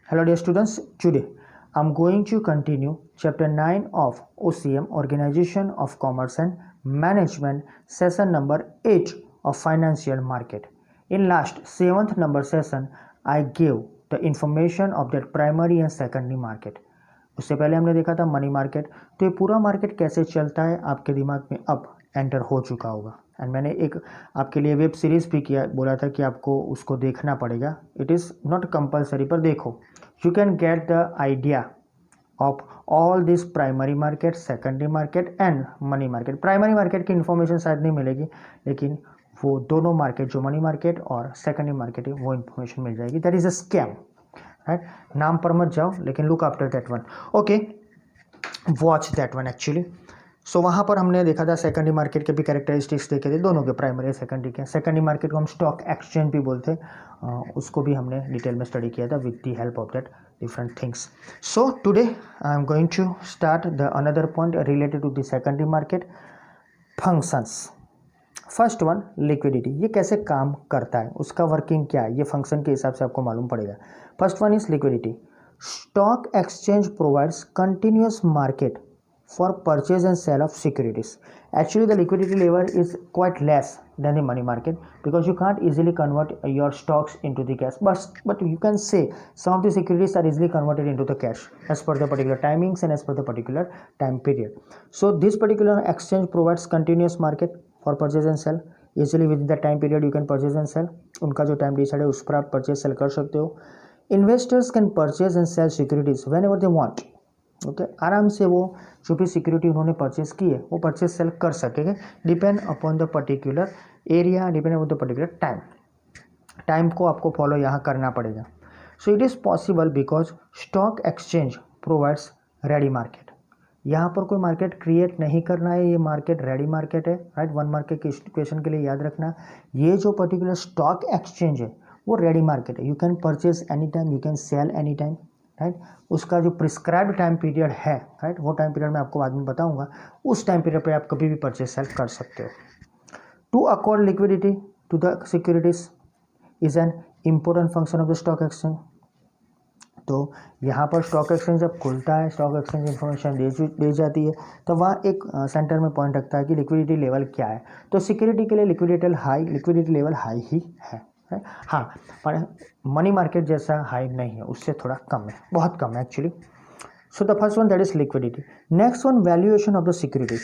Hello dear students, today I'm going to continue chapter 9 of OCM, Organization of Commerce and Management, session number 8 of Financial Market. In last 7th number session, I gave the information of that primary and secondary market. उससे पहले हमने देखा था money market. तो ये पूरा market कैसे चलता है आपके दिमाग में अब एंटर हो चुका होगा। एंड मैंने एक आपके लिए वेब सीरीज़ भी किया, बोला था कि आपको उसको देखना पड़ेगा। इट इज़ नॉट कंपलसरी, पर देखो you can get the idea of all this primary market, secondary market and money market. Primary market की इन्फॉर्मेशन शायद नहीं मिलेगी, लेकिन वो दोनों मार्केट जो मनी मार्केट और सेकेंडरी मार्केट है वो इन्फॉर्मेशन मिल जाएगी। That is a scam, right. नाम पर मत जाओ, लेकिन look after that one, okay, watch that one actually. So वहाँ पर हमने देखा था सेकेंडरी मार्केट के भी कैरेक्टरिस्टिक्स देखे थे, दोनों के, प्राइमरी सेकेंडरी के। सेकेंडरी मार्केट को हम स्टॉक एक्सचेंज भी बोलते हैं, उसको भी हमने डिटेल में स्टडी किया था with the help of that different things. So today I am going to start the another point related to the secondary market, functions. First one, liquidity. ये कैसे काम करता है, उसका वर्किंग क्या है, ये फंक्शन के हिसाब से आपको मालूम पड़ेगा। First one is liquidity. Stock exchange provides continuous market for purchase and sale of securities. Actually the liquidity level is quite less than the money market because you can't easily convert your stocks into the cash, but you can say some of the securities are easily converted into the cash as per the particular timings and as per the particular time period. So this particular exchange provides continuous market for purchase and sell. Easily within the time period you can purchase and sell. उनका जो time decide है उस पर आप purchase sale कर सकते हो। Investors can purchase and sell securities whenever they want. Okay, आराम से वो जो भी सिक्योरिटी उन्होंने परचेस की है वो परचेस सेल कर सकेंगे, depend upon the particular area, depend upon the particular time को आपको फॉलो यहाँ करना पड़ेगा। So it is possible because stock exchange provides ready market. यहाँ पर कोई मार्केट क्रिएट नहीं करना है, ये मार्केट रेडी मार्केट है, राइट। वन मार्केट के इक्वेशन के लिए याद रखना, ये जो पर्टिकुलर स्टॉक एक्सचेंज है वो रेडी मार्केट है। You can purchase any time, you can sell any time, right. उसका जो प्रिस्क्राइब्ड टाइम पीरियड है, राइट, वो टाइम पीरियड मैं आपको बाद में बताऊंगा। उस टाइम पीरियड पे आप कभी भी परचेज सेल कर सकते हो। To accord liquidity to the securities is an important function of the stock exchange. तो यहाँ पर स्टॉक एक्सचेंज जब खुलता है, स्टॉक एक्सचेंज इंफॉर्मेशन दे जाती है, तो वहाँ एक सेंटर में पॉइंट रखता है कि लिक्विडिटी लेवल क्या है। तो सिक्योरिटी के लिए लिक्विडिटी लेवल हाई ही है। हाँ, पर मनी मार्केट जैसा हाई नहीं है, उससे थोड़ा कम है, बहुत कम है actually. So the first one that is liquidity. Next one, valuation of the securities.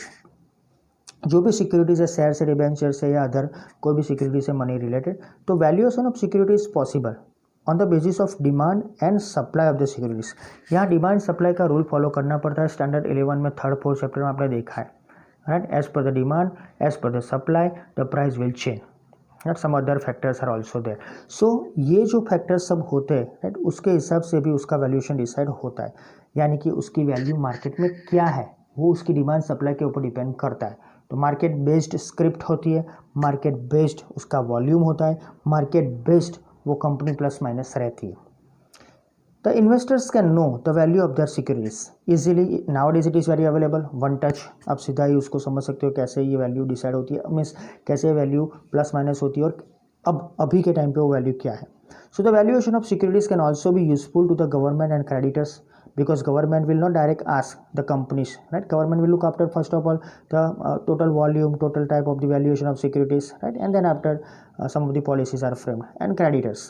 जो भी सिक्योरिटीज है, शेयर से, डिबेंचर से या अदर कोई भी सिक्योरिटी से मनी रिलेटेड, तो valuation of security is possible on the basis of demand and supply of the securities. यहाँ डिमांड सप्लाई का रूल फॉलो करना पड़ता है। स्टैंडर्ड 11 में 3rd 4th चैप्टर में आपने देखा है, right. As per the demand, as per the supply, the price will change, right. Some other factors are also there. So ये जो फैक्टर्स सब होते हैं, राइट, उसके हिसाब से भी उसका वैल्यूएशन डिसाइड होता है। यानी कि उसकी वैल्यू मार्केट में क्या है वो उसकी डिमांड सप्लाई के ऊपर डिपेंड करता है। तो मार्केट बेस्ड स्क्रिप्ट होती है, मार्केट बेस्ड उसका वॉल्यूम होता है, मार्केट बेस्ड वो कंपनी प्लस माइनस रहती है। The investors can know the value of their securities easily. Nowadays it is very available, one touch आप सीधा ही उसको समझ सकते हो कैसे ये वैल्यू डिसाइड होती है, मीन्स कैसे वैल्यू प्लस माइनस होती है और अब अभी के टाइम पे वो वैल्यू क्या है। So the valuation of securities can also be useful to the government and creditors because government will not direct ask the companies, right. Government will look after first of all the total volume, total type of the valuation of securities, right, and then after some of the policies are framed, and creditors,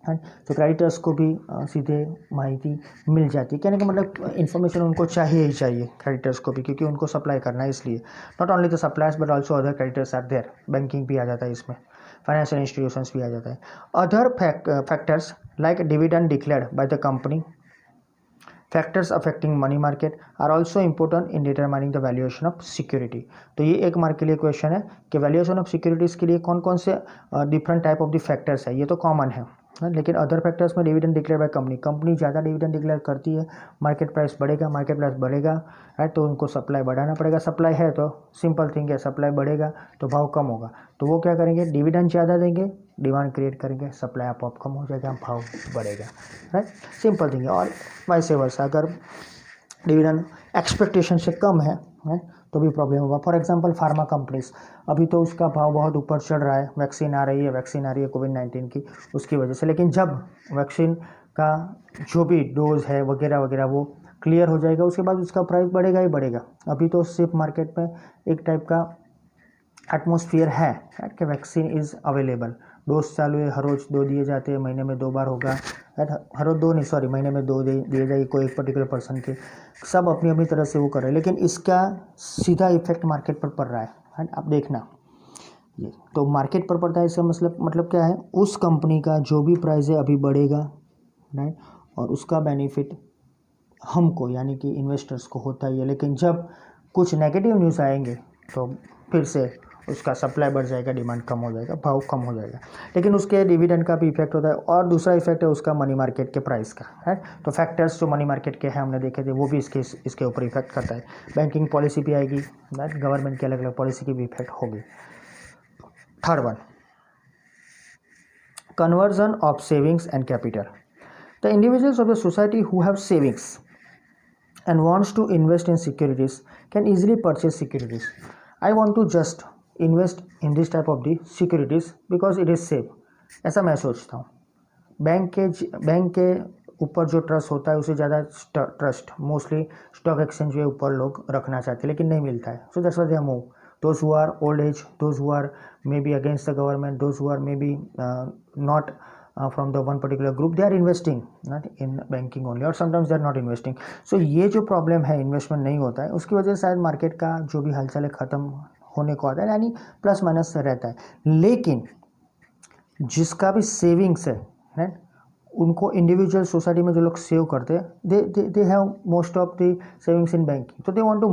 right. तो creditors को भी सीधे माहिती मिल जाती है। कहने का मतलब इन्फॉर्मेशन उनको चाहिए ही चाहिए क्रेडिटर्स को भी, क्योंकि उनको सप्लाई करना है, इसलिए not only the suppliers but also other creditors are there. Banking भी आ जाता है इसमें, फाइनेंशियल इंस्टीट्यूशंस भी आ जाता है। Other factors like dividend declared by the company, factors affecting money market are also important in determining the valuation of security. तो ये एक मार्क के लिए क्वेश्चन है कि वैल्यूएशन ऑफ सिक्योरिटीज़ के लिए कौन कौन से different type of the factors है। ये तो कॉमन है, लेकिन अदर फैक्टर्स में डिविडेंड डिक्लेयर बाय कंपनी ज़्यादा डिविडेंड डिक्लेयर करती है, मार्केट प्राइस बढ़ेगा, राइट। तो उनको सप्लाई बढ़ाना पड़ेगा। सप्लाई है तो सिंपल थिंग है, सप्लाई बढ़ेगा तो भाव कम होगा, तो वो क्या करेंगे, डिविडेंड ज़्यादा देंगे, डिमांड क्रिएट करेंगे, सप्लाई आप कम हो जाएगा, भाव बढ़ेगा, राइट। सिंपल थिंग है। और वैसे वर्षा अगर डिविडेंड एक्सपेक्टेशन से कम है, तो भी प्रॉब्लम होगा। फॉर एग्जांपल फार्मा कंपनीज, अभी तो उसका भाव बहुत ऊपर चढ़ रहा है, वैक्सीन आ रही है कोविड-19 की, उसकी वजह से। लेकिन जब वैक्सीन का जो भी डोज है वगैरह वगैरह वो क्लियर हो जाएगा, उसके बाद उसका प्राइस बढ़ेगा ही बढ़ेगा। अभी तो सिर्फ मार्केट में एक टाइप का एटमोसफियर है कि वैक्सीन इज़ अवेलेबल, डोज चालू है, हर रोज़ 2 दिए जाते हैं, महीने में 2 बार होगा, हर रोज़ 2 नहीं, सॉरी, महीने में 2 दिए जाएगी कोई एक पर्टिकुलर पर्सन के। सब अपनी अपनी तरह से वो कर रहे हैं, लेकिन इसका सीधा इफेक्ट मार्केट पर पड़ रहा है। आप देखना ये तो मार्केट पर पड़ता है, इसका मतलब क्या है, उस कंपनी का जो भी प्राइस है अभी बढ़ेगा, राइट, और उसका बेनिफिट हमको यानी कि इन्वेस्टर्स को होता ही है। लेकिन जब कुछ नेगेटिव न्यूज़ आएंगे तो फिर से उसका सप्लाई बढ़ जाएगा, डिमांड कम हो जाएगा, भाव कम हो जाएगा। लेकिन उसके डिविडेंड का भी इफेक्ट होता है, और दूसरा इफेक्ट है उसका मनी मार्केट के प्राइस का, है। तो फैक्टर्स जो मनी मार्केट के हैं हमने देखे थे, वो भी इसके ऊपर इफेक्ट करता है। बैंकिंग पॉलिसी भी आएगी, राइट, गवर्नमेंट की अलग अलग पॉलिसी की भी इफेक्ट होगी। Third one, conversion of savings and capital. The individuals of the society who have savings and wants to invest in securities can easily purchase securities. I want to just invest in this type of the securities because it is safe. ऐसा मैं सोचता हूँ। Bank के ऊपर जो trust होता है उससे ज़्यादा ट्रस्ट मोस्टली स्टॉक एक्सचेंज के ऊपर लोग रखना चाहते हैं, लेकिन नहीं मिलता है। So that's why they move, those who are old age, those who are maybe against the government, those who are maybe not from the one particular group, they are investing not in banking only, or sometimes they are not investing. So ये जो problem है, investment नहीं होता है, उसकी वजह से शायद मार्केट का जो भी हलचल है ख़त्म होने को आता है, यानी प्लस माइनस रहता है। लेकिन जिसका भी सेविंग्स है, उनको इंडिविजुअल सोसाइटी में जो लोग सेव करते हैं, they have most of the savings in banking, तो they want to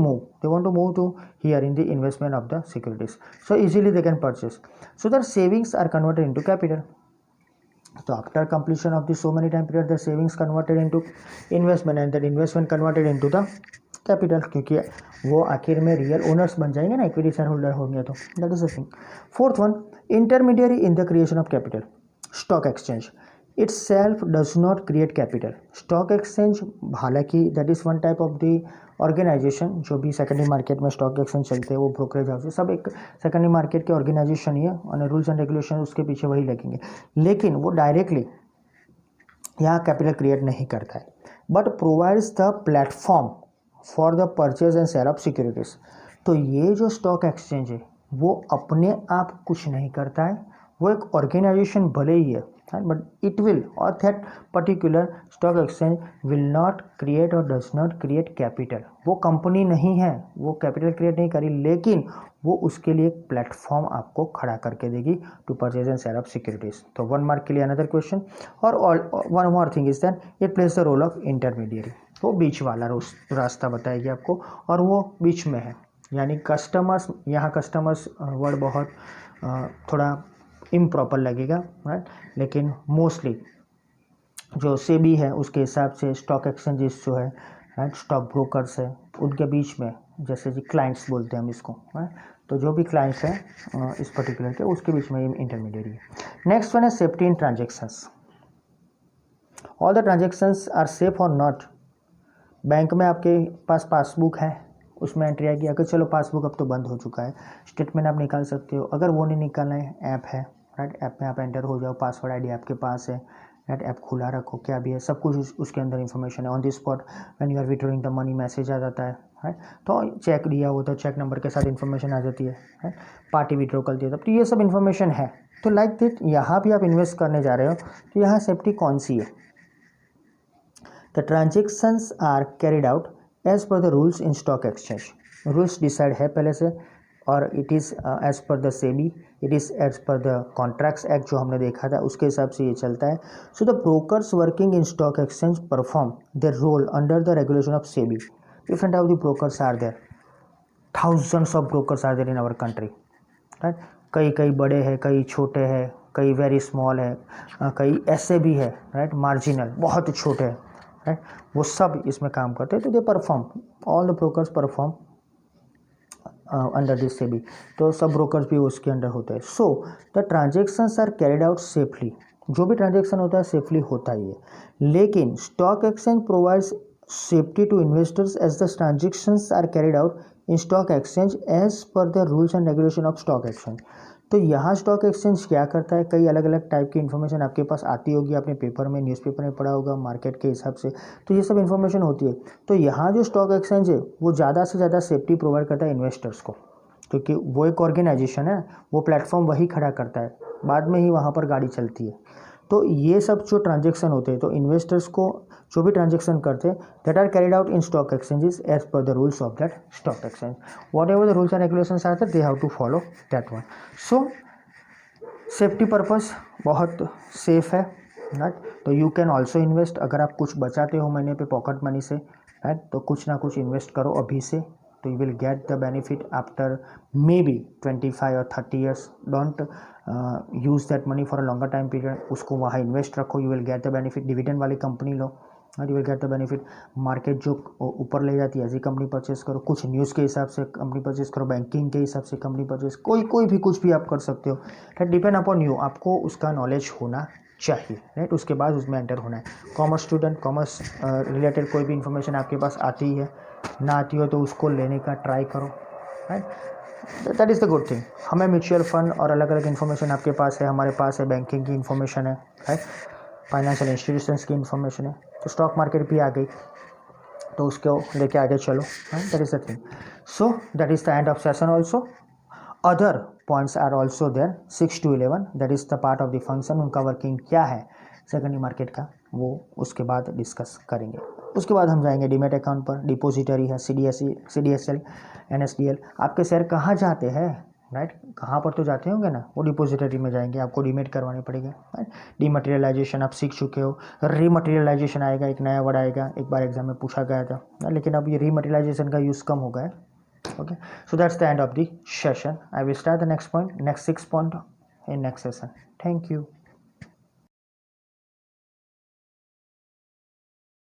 move to here in the investment of the securities, so easily they can purchase, so that savings are converted into capital. तो after completion of the so many time period the savings converted into investment and that investment converted into the capital, क्योंकि वो आखिर में real owners बन जाएंगे ना, equity share holder होंगे, तो that is the thing. Fourth one, intermediary in the creation of capital. Stock exchange itself does not create capital. Stock exchange हालांकि that is one type of the organisation, जो भी secondary market में stock exchange चलते हैं, वो brokerage house, सब एक secondary market के ऑर्गेनाइजेशन ही है, और रूल्स एंड रेगुलेशन उसके पीछे वही लगेंगे, लेकिन वो डायरेक्टली यहाँ कैपिटल क्रिएट नहीं करता है, but provides the platform for the purchase and sale of securities. तो ये जो स्टॉक एक्सचेंज है वो अपने आप कुछ नहीं करता है, वो एक ऑर्गेनाइजेशन भले ही है, बट इट विल, और that particular stock exchange will not create और डज नॉट क्रिएट कैपिटल। वो कंपनी नहीं है, वो कैपिटल क्रिएट नहीं करी, लेकिन वो उसके लिए एक प्लेटफॉर्म आपको खड़ा करके देगी to purchase and sale of securities. तो 1 मार्क के लिए अनदर क्वेश्चन। और one more thing is that it place the role of intermediary, वो बीच वाला रास्ता बताएगी आपको, और वो बीच में है, यानी कस्टमर्स, यहाँ कस्टमर्स वर्ड बहुत थोड़ा इम्प्रॉपर लगेगा, राइट, लेकिन मोस्टली जो सेबी है उसके हिसाब से स्टॉक एक्सचेंजेस जो है, राइट, स्टॉक ब्रोकर्स है, उनके बीच में, जैसे कि क्लाइंट्स बोलते हैं हम इसको, राइट, तो जो भी क्लाइंट्स हैं इस पर्टिकुलर के, उसके बीच में इंटरमीडिएरी है। नेक्स्ट वन है safety in transactions. All the transactions are safe और नॉट। बैंक में आपके पास पासबुक है, उसमें एंट्री आएगी, अगर चलो पासबुक अब तो बंद हो चुका है, स्टेटमेंट आप निकाल सकते हो, अगर वो नहीं निकालना है, ऐप है, राइट, ऐप में आप एंटर हो जाओ, पासवर्ड आईडी आपके पास है, राइट, ऐप खुला रखो, क्या भी है सब कुछ उसके अंदर इन्फॉर्मेशन है। On the spot when you are withdrawing the money message आ जाता है, राइट, तो चेक दिया होता है, चेक नंबर के साथ इन्फॉर्मेशन आ जाती है, राइट, पार्टी विड्रॉ कर दिया, तो ये सब इन्फॉर्मेशन है। तो लाइक दैट यहाँ भी आप इन्वेस्ट करने जा रहे हो, तो यहाँ सेफ्टी कौन सी है? The transactions are carried out as per the rules in stock exchange. Rules decide है पहले से, और it is as per the SEBI, it is as per the contracts act जो हमने देखा था, उसके हिसाब से ये चलता है। So the brokers working in stock exchange perform their role under the regulation of SEBI. Different type of the brokers are there, thousands of brokers are there in our country, right, कई बड़े हैं, कई छोटे हैं, कई वेरी स्मॉल है, कई ऐसे भी है, राइट, मार्जिनल, बहुत छोटे हैं, राइट, वो सब इसमें काम करते हैं। तो they perform, all the brokers perform under this SEBI, तो सब ब्रोकर्स भी उसके अंडर होते हैं। So the transactions are carried out safely, जो भी ट्रांजेक्शन होता है सेफली होता ही है, लेकिन stock exchange provides safety to investors as the transactions are carried out in stock exchange as per the rules and regulation of stock exchange. तो यहाँ स्टॉक एक्सचेंज क्या करता है, कई अलग अलग टाइप की इन्फॉर्मेशन आपके पास आती होगी, आपने पेपर में न्यूज़पेपर में पढ़ा होगा मार्केट के हिसाब से, तो ये सब इन्फॉर्मेशन होती है। तो यहाँ जो स्टॉक एक्सचेंज है वो ज़्यादा से ज़्यादा सेफ्टी प्रोवाइड करता है इन्वेस्टर्स को, क्योंकि वो एक ऑर्गेनाइजेशन है, वो प्लेटफॉर्म वही खड़ा करता है, बाद में ही वहाँ पर गाड़ी चलती है। तो ये सब जो ट्रांजेक्शन होते हैं, तो इन्वेस्टर्स को जो भी ट्रांजेक्शन करते हैं that are carried out in stock exchanges as per the rules of that stock exchange, whatever the rules and regulations are they have to follow that one. So safety purpose बहुत safe है, right. तो you can also invest, अगर आप कुछ बचाते हो महीने पे पॉकेट मनी से, राइट, तो कुछ ना कुछ इन्वेस्ट करो अभी से, तो you will get the benefit after maybe 25 और 30 years. Don't use that money for a longer time period, उसको वहाँ इन्वेस्ट रखो, you will get the benefit. Dividend वाली कंपनी लो, you will get the benefit. Market जो ऊपर ले जाती है ऐसी कंपनी परचेस करो, कुछ न्यूज़ के हिसाब से कंपनी परचेस करो, बैंकिंग के हिसाब से कंपनी परचेस, कोई भी कुछ भी आप कर सकते हो, राइट, डिपेंड अपॉन यू, आपको उसका नॉलेज होना चाहिए, राइट, उसके बाद उसमें एंटर होना है। कॉमर्स स्टूडेंट, कॉमर्स रिलेटेड कोई भी इन्फॉर्मेशन आपके पास आती है, ना आती हो तो उसको लेने का ट्राई करो, right, that is the good thing. हमें म्यूचुअल फंड और अलग अलग इन्फॉर्मेशन आपके पास है, हमारे पास है, बैंकिंग की इन्फॉर्मेशन है, राइट, फाइनेंशियल इंस्टीट्यूशंस की इन्फॉर्मेशन है, तो स्टॉक मार्केट भी आ गई, तो उसको लेके आगे चलो, right, that is the thing. So that is the end of session also. Other points are also there 6 to 11, that is the part of the function, उनका वर्किंग क्या है सेकेंडरी मार्केट का, वो उसके बाद डिस्कस करेंगे। उसके बाद हम जाएंगे डीमेट अकाउंट पर, डिपोजिटरी है, CDSL, NSDL, आपके शेयर कहाँ जाते हैं, राइट, कहाँ पर तो जाते होंगे ना, वो डिपोजिटरी में जाएंगे, आपको डीमेट करवानी पड़ेगी, राइट। डीमटेरियलाइजेशन आप सीख चुके हो, रीमटेरियलाइजेशन आएगा, एक नया वर्ड आएगा, एक बार एग्जाम में पूछा गया था, लेकिन अब ये रीमटेरियलाइजेशन का यूज़ कम हो गया है। Okay, so that's the end of the session. I will start the next 6 point in next session. Thank you.